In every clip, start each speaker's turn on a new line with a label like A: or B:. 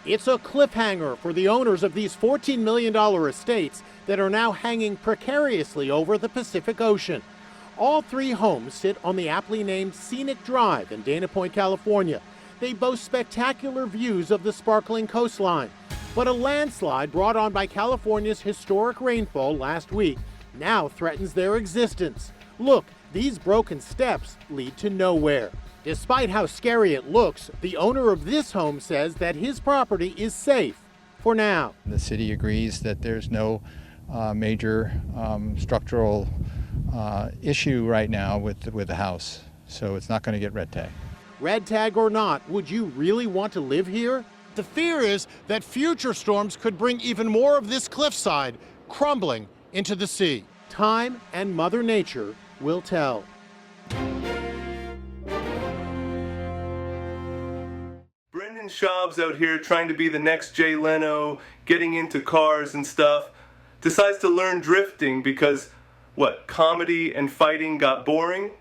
A: It's a cliffhanger for the owners of these $14 million estates that are now hanging precariously over the Pacific Ocean. All three homes sit on the aptly named Scenic Drive in Dana Point, California. They boast spectacular views of the sparkling coastline. But a landslide brought on by California's historic rainfall last week now threatens their existence. Look, these broken steps lead to nowhere. Despite how scary it looks, the owner of this home says that his property is safe for now.
B: The city agrees that there's no major structural issue right now with the house, so it's not going to get red tag.
A: Red tag or not, would you really want to live here? The fear is that future storms could bring even more of this cliffside crumbling into the sea. Time and Mother Nature will tell.
C: Brendan Schaub's out here trying to be the next Jay Leno, getting into cars and stuff, decides to learn drifting because, what, comedy and fighting got boring?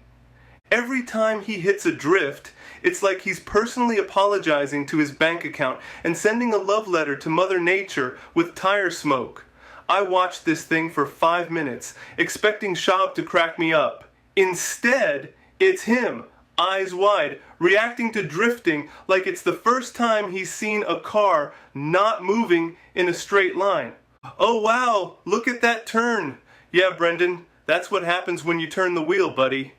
C: Every time he hits a drift, it's like he's personally apologizing to his bank account and sending a love letter to Mother Nature with tire smoke. I watched this thing for 5 minutes, expecting Schaub to crack me up. Instead, it's him, eyes wide, reacting to drifting like it's the first time he's seen a car not moving in a straight line. Oh wow, look at that turn. Yeah, Brendan, that's what happens when you turn the wheel, buddy.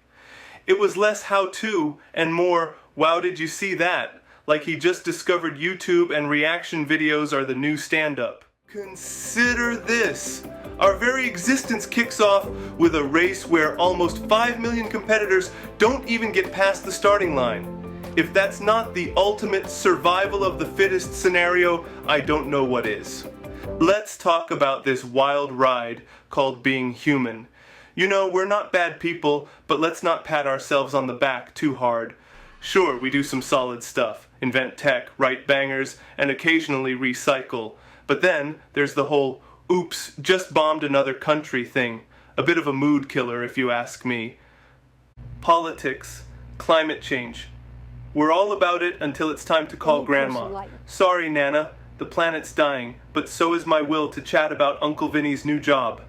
C: It was less how-to and more, wow, did you see that? Like he just discovered YouTube and reaction videos are the new stand-up. Consider this. Our very existence kicks off with a race where almost 5 million competitors don't even get past the starting line. If that's not the ultimate survival of the fittest scenario, I don't know what is. Let's talk about this wild ride called being human. You know, we're not bad people, but let's not pat ourselves on the back too hard. Sure, we do some solid stuff, invent tech, write bangers, and occasionally recycle. But then, there's the whole, oops, just bombed another country thing. A bit of a mood killer, if you ask me. Politics, climate change. We're all about it until it's time to call Grandma. Sorry, Nana, the planet's dying, but so is my will to chat about Uncle Vinny's new job.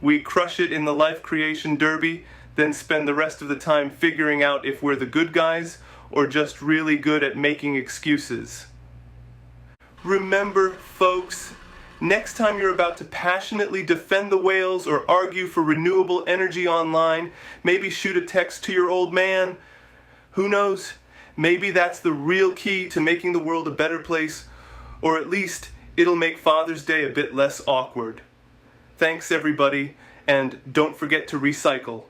C: We crush it in the life creation derby, then spend the rest of the time figuring out if we're the good guys or just really good at making excuses. Remember, folks, next time you're about to passionately defend the whales or argue for renewable energy online, maybe shoot a text to your old man. Who knows? Maybe that's the real key to making the world a better place, or at least it'll make Father's Day a bit less awkward. Thanks, everybody, and don't forget to recycle,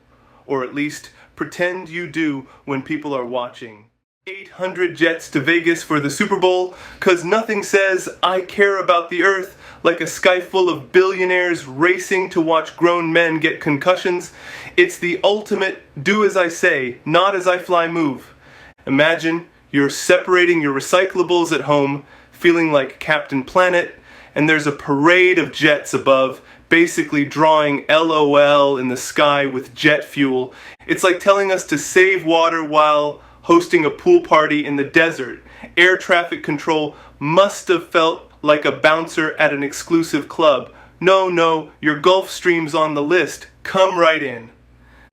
C: or at least pretend you do when people are watching. 800 jets to Vegas for the Super Bowl, 'cause nothing says I care about the earth like a sky full of billionaires racing to watch grown men get concussions. It's the ultimate do as I say, not as I fly move. Imagine you're separating your recyclables at home, feeling like Captain Planet, and there's a parade of jets above, basically drawing LOL in the sky with jet fuel. It's like telling us to save water while hosting a pool party in the desert. Air traffic control must have felt like a bouncer at an exclusive club. No, your Gulfstream's on the list. Come right in.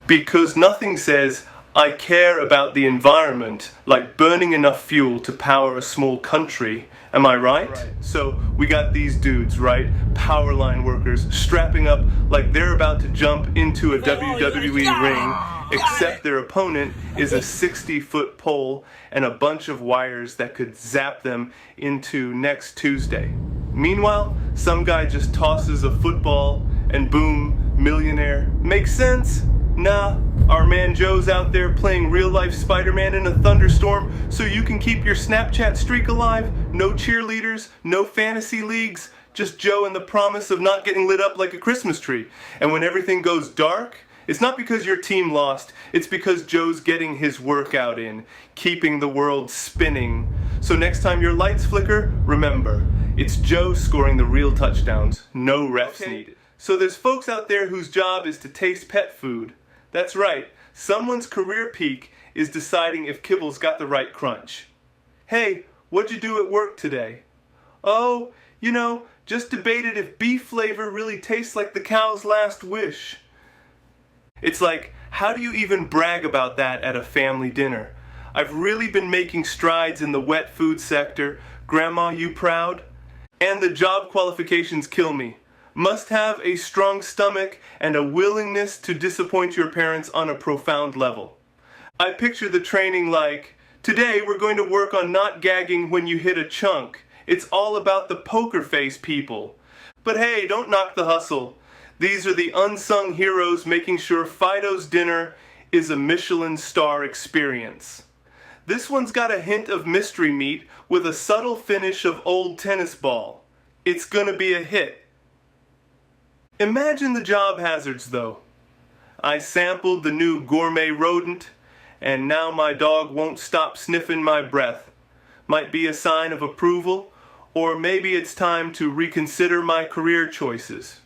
C: Because nothing says I care about the environment like burning enough fuel to power a small country. Am I right? So we got these dudes, right? Power line workers strapping up like they're about to jump into a WWE ring, except their opponent is a 60-foot pole and a bunch of wires that could zap them into next Tuesday. Meanwhile, some guy just tosses a football and boom, millionaire. Makes sense? Nah, our man Joe's out there playing real-life Spider-Man in a thunderstorm so you can keep your Snapchat streak alive. No cheerleaders, no fantasy leagues, just Joe and the promise of not getting lit up like a Christmas tree. And when everything goes dark, it's not because your team lost, it's because Joe's getting his workout in, keeping the world spinning. So next time your lights flicker, remember, it's Joe scoring the real touchdowns, no refs needed. So there's folks out there whose job is to taste pet food. That's right, someone's career peak is deciding if Kibble's got the right crunch. Hey, What'd you do at work today? Oh, just debated if beef flavor really tastes like the cow's last wish. It's like, how do you even brag about that at a family dinner? I've really been making strides in the wet food sector. Grandma, you proud? And the job qualifications kill me. Must have a strong stomach and a willingness to disappoint your parents on a profound level. I picture the training like, today we're going to work on not gagging when you hit a chunk. It's all about the poker face people. But hey, don't knock the hustle. These are the unsung heroes making sure Fido's dinner is a Michelin star experience. This one's got a hint of mystery meat with a subtle finish of old tennis ball. It's gonna be a hit. Imagine the job hazards though. I sampled the new gourmet rodent, and now my dog won't stop sniffing my breath. Might be a sign of approval, or maybe it's time to reconsider my career choices.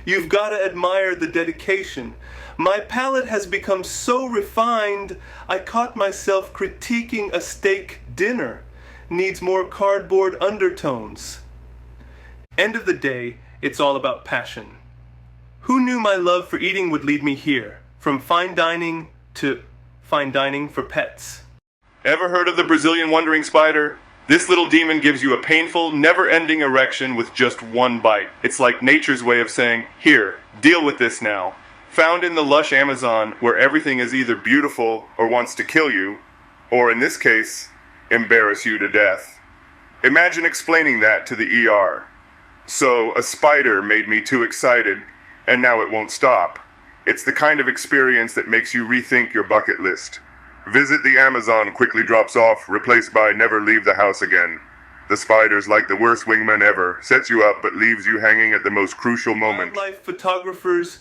C: You've got to admire the dedication. My palate has become so refined, I caught myself critiquing a steak dinner. Needs more cardboard undertones. End of the day, it's all about passion. Who knew my love for eating would lead me here? From fine dining to fine dining for pets. Ever heard of the Brazilian wandering spider? This little demon gives you a painful, never-ending erection with just one bite. It's like nature's way of saying, here, deal with this now. Found in the lush Amazon, where everything is either beautiful or wants to kill you, or in this case, embarrass you to death. Imagine explaining that to the ER. So, a spider made me too excited, and now it won't stop. It's the kind of experience that makes you rethink your bucket list. Visit the Amazon quickly drops off, replaced by never leave the house again. The spider's like the worst wingman ever, sets you up but leaves you hanging at the most crucial moment. Wildlife photographers,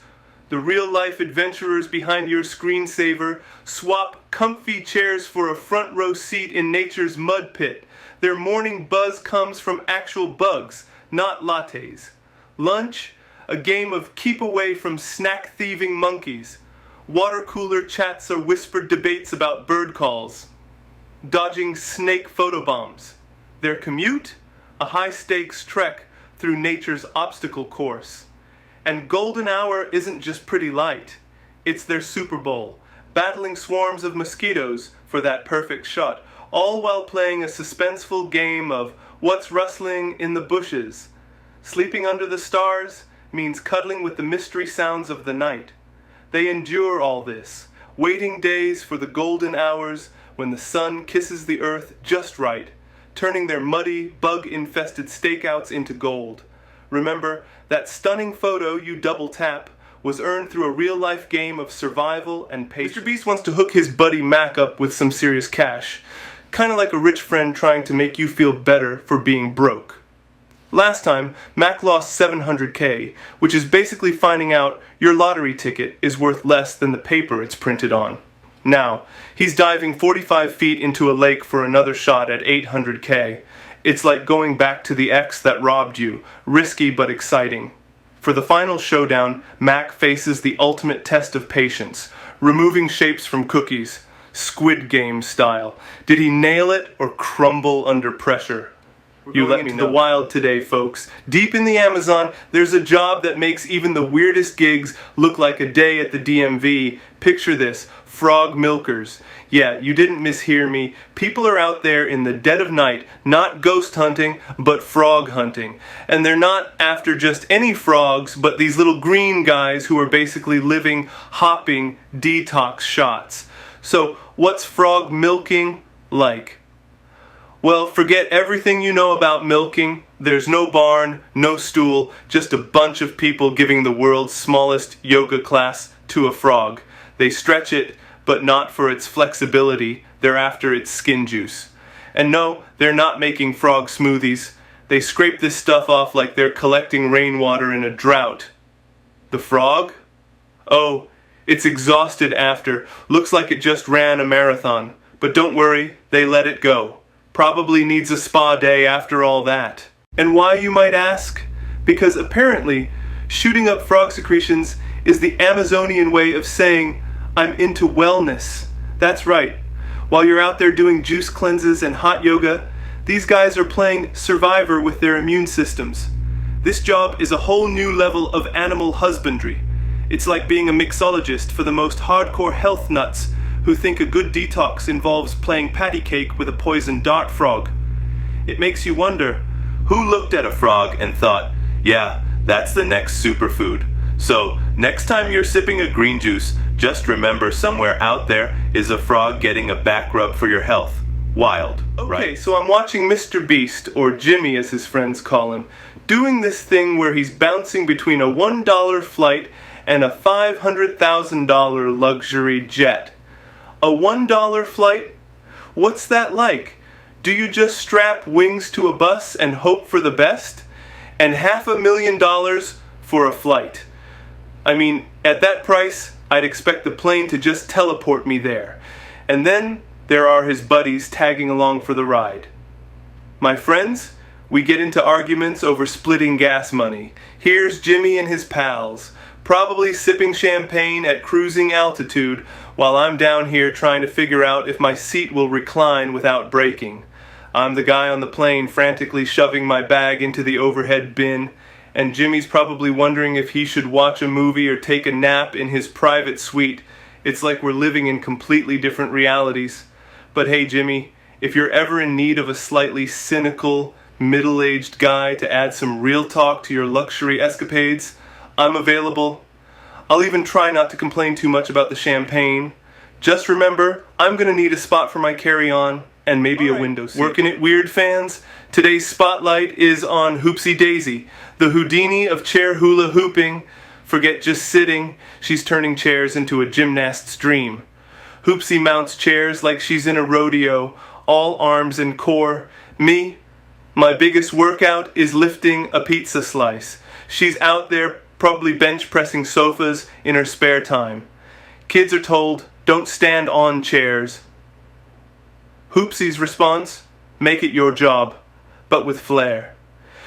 C: the real-life adventurers behind your screensaver, swap comfy chairs for a front row seat in nature's mud pit. Their morning buzz comes from actual bugs, not lattes. Lunch, a game of keep away from snack-thieving monkeys. Water cooler chats or whispered debates about bird calls. Dodging snake photobombs. Their commute? A high-stakes trek through nature's obstacle course. And golden hour isn't just pretty light. It's their Super Bowl, battling swarms of mosquitoes for that perfect shot, all while playing a suspenseful game of what's rustling in the bushes. Sleeping under the stars means cuddling with the mystery sounds of the night. They endure all this, waiting days for the golden hours when the sun kisses the earth just right, turning their muddy, bug-infested stakeouts into gold. Remember, that stunning photo you double tap was earned through a real-life game of survival and patience. Mr. Beast wants to hook his buddy Mac up with some serious cash, kinda like a rich friend trying to make you feel better for being broke. Last time, Mac lost $700K, which is basically finding out your lottery ticket is worth less than the paper it's printed on. Now, he's diving 45 feet into a lake for another shot at $800K. It's like going back to the ex that robbed you, risky but exciting. For the final showdown, Mac faces the ultimate test of patience, removing shapes from cookies, Squid Game style. Did he nail it or crumble under pressure? You let me know. The wild today, folks. Deep in the Amazon, there's a job that makes even the weirdest gigs look like a day at the DMV. Picture this, frog milkers. Yeah, you didn't mishear me. People are out there in the dead of night, not ghost hunting, but frog hunting. And they're not after just any frogs, but these little green guys who are basically living, hopping detox shots. So, what's frog milking like? Well, forget everything you know about milking. There's no barn, no stool, just a bunch of people giving the world's smallest yoga class to a frog. They stretch it, but not for its flexibility. They're after its skin juice. And no, they're not making frog smoothies. They scrape this stuff off like they're collecting rainwater in a drought. The frog? Oh, it's exhausted after. Looks like it just ran a marathon. But don't worry, they let it go. Probably needs a spa day after all that. And why, you might ask? Because apparently, shooting up frog secretions is the Amazonian way of saying, I'm into wellness. That's right. While you're out there doing juice cleanses and hot yoga, These guys are playing survivor with their immune systems. This job is a whole new level of animal husbandry. It's like being a mixologist for the most hardcore health nuts who think a good detox involves playing patty cake with a poisoned dart frog. It makes you wonder, who looked at a frog and thought, yeah, that's the next superfood. So, next time you're sipping a green juice, just remember somewhere out there is a frog getting a back rub for your health. Wild, right? Okay, so I'm watching Mr. Beast, or Jimmy as his friends call him, doing this thing where he's bouncing between a $1 flight and a $500,000 luxury jet. A $1 flight? What's that like? Do you just strap wings to a bus and hope for the best? And $500,000 for a flight. I mean, at that price, I'd expect the plane to just teleport me there. And then there are his buddies tagging along for the ride. My friends, we get into arguments over splitting gas money. Here's Jimmy and his pals, probably sipping champagne at cruising altitude while I'm down here trying to figure out if my seat will recline without breaking. I'm the guy on the plane frantically shoving my bag into the overhead bin, and Jimmy's probably wondering if he should watch a movie or take a nap in his private suite. It's like we're living in completely different realities. But hey Jimmy, if you're ever in need of a slightly cynical, middle-aged guy to add some real talk to your luxury escapades, I'm available. I'll even try not to complain too much about the champagne. Just remember, I'm gonna need a spot for my carry-on and maybe a window seat. Working it weird, fans? Today's spotlight is on Hoopsie Daisy, the Houdini of chair hula hooping. Forget just sitting, she's turning chairs into a gymnast's dream. Hoopsie mounts chairs like she's in a rodeo, all arms and core. Me, my biggest workout is lifting a pizza slice. She's out there probably bench pressing sofas in her spare time. Kids are told, don't stand on chairs. Hoopsie's response, make it your job, but with flair.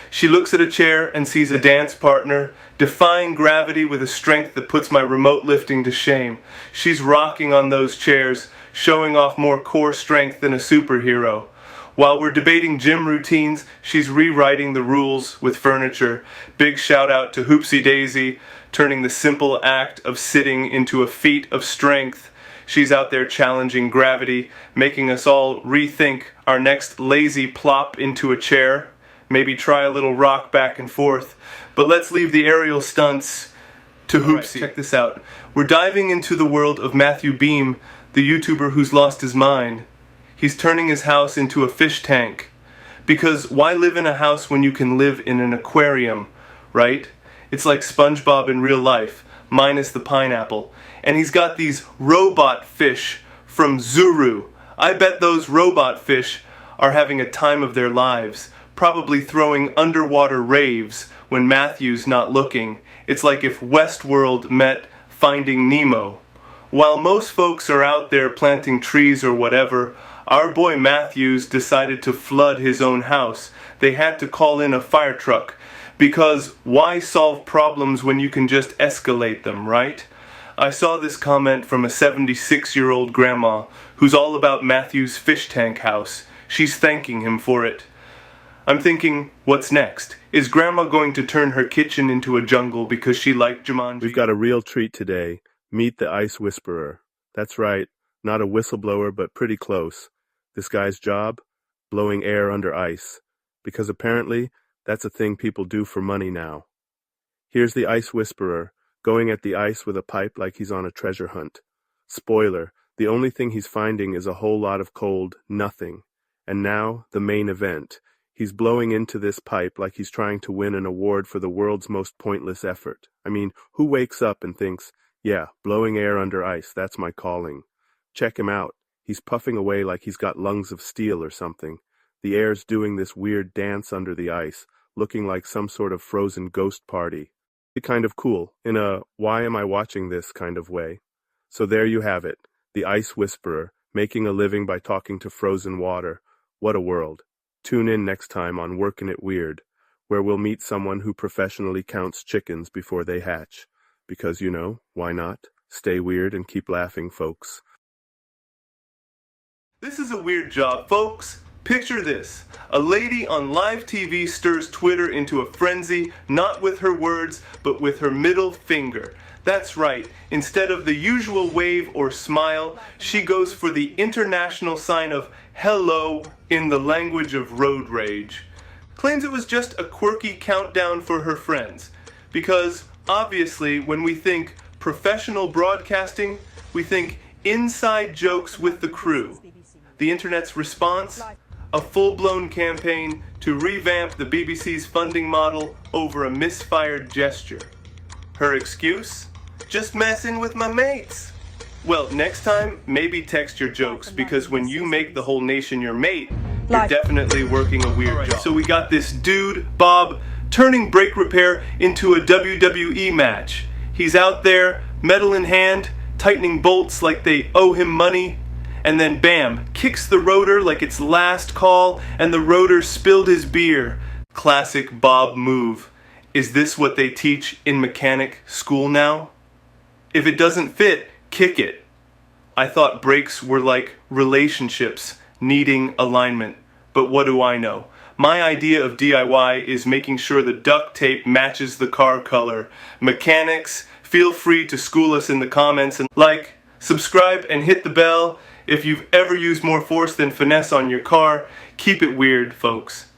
C: She looks at a chair and sees a dance partner, defying gravity with a strength that puts my remote lifting to shame. She's rocking on those chairs, showing off more core strength than a superhero. While we're debating gym routines, she's rewriting the rules with furniture. Big shout out to Hoopsie Daisy, turning the simple act of sitting into a feat of strength. She's out there challenging gravity, making us all rethink our next lazy plop into a chair. Maybe try a little rock back and forth. But let's leave the aerial stunts to Hoopsie. Right, check this out. We're diving into the world of Matthew Beam, the YouTuber who's lost his mind. He's turning his house into a fish tank. Because why live in a house when you can live in an aquarium, right? It's like SpongeBob in real life, minus the pineapple. And he's got these robot fish from Zuru. I bet those robot fish are having a time of their lives, probably throwing underwater raves when Matthew's not looking. It's like if Westworld met Finding Nemo. While most folks are out there planting trees or whatever, our boy Matthews decided to flood his own house. They had to call in a fire truck, because why solve problems when you can just escalate them, right? I saw this comment from a 76-year-old grandma who's all about Matthew's fish tank house. She's thanking him for it. I'm thinking, what's next? Is Grandma going to turn her kitchen into a jungle because she liked Jumanji?
D: We've got a real treat today. Meet the Ice Whisperer. That's right, not a whistleblower, but pretty close. This guy's job? Blowing air under ice. Because apparently, that's a thing people do for money now. Here's the Ice Whisperer, going at the ice with a pipe like he's on a treasure hunt. Spoiler, the only thing he's finding is a whole lot of cold nothing. And now, the main event. He's blowing into this pipe like he's trying to win an award for the world's most pointless effort. I mean, who wakes up and thinks, yeah, blowing air under ice, that's my calling. Check him out. He's puffing away like he's got lungs of steel or something. The air's doing this weird dance under the ice, looking like some sort of frozen ghost party. Kind of cool, in a why am I watching this kind of way. So there you have it, the Ice Whisperer, making a living by talking to frozen water. What a world. Tune in next time on Workin' It Weird, where we'll meet someone who professionally counts chickens before they hatch. Because, you know, why not? Stay weird and keep laughing, folks.
C: This is a weird job, folks. Picture this. A lady on live TV stirs Twitter into a frenzy, not with her words, but with her middle finger. That's right, instead of the usual wave or smile, she goes for the international sign of hello in the language of road rage. Claims it was just a quirky countdown for her friends. Because, obviously, when we think professional broadcasting, we think inside jokes with the crew. The internet's response? A full-blown campaign to revamp the BBC's funding model over a misfired gesture. Her excuse? Just messing with my mates. Well, next time, maybe text your jokes, because when you make the whole nation your mate, you're definitely working a weird job. So we got this dude, Bob, turning brake repair into a WWE match. He's out there, metal in hand, tightening bolts like they owe him money, and then bam, kicks the rotor like it's last call, and the rotor spilled his beer. Classic Bob move. Is this what they teach in mechanic school now? If it doesn't fit, kick it. I thought brakes were like relationships, needing alignment. But what do I know? My idea of DIY is making sure the duct tape matches the car color. Mechanics, feel free to school us in the comments and like, subscribe, and hit the bell. If you've ever used more force than finesse on your car, keep it weird, folks.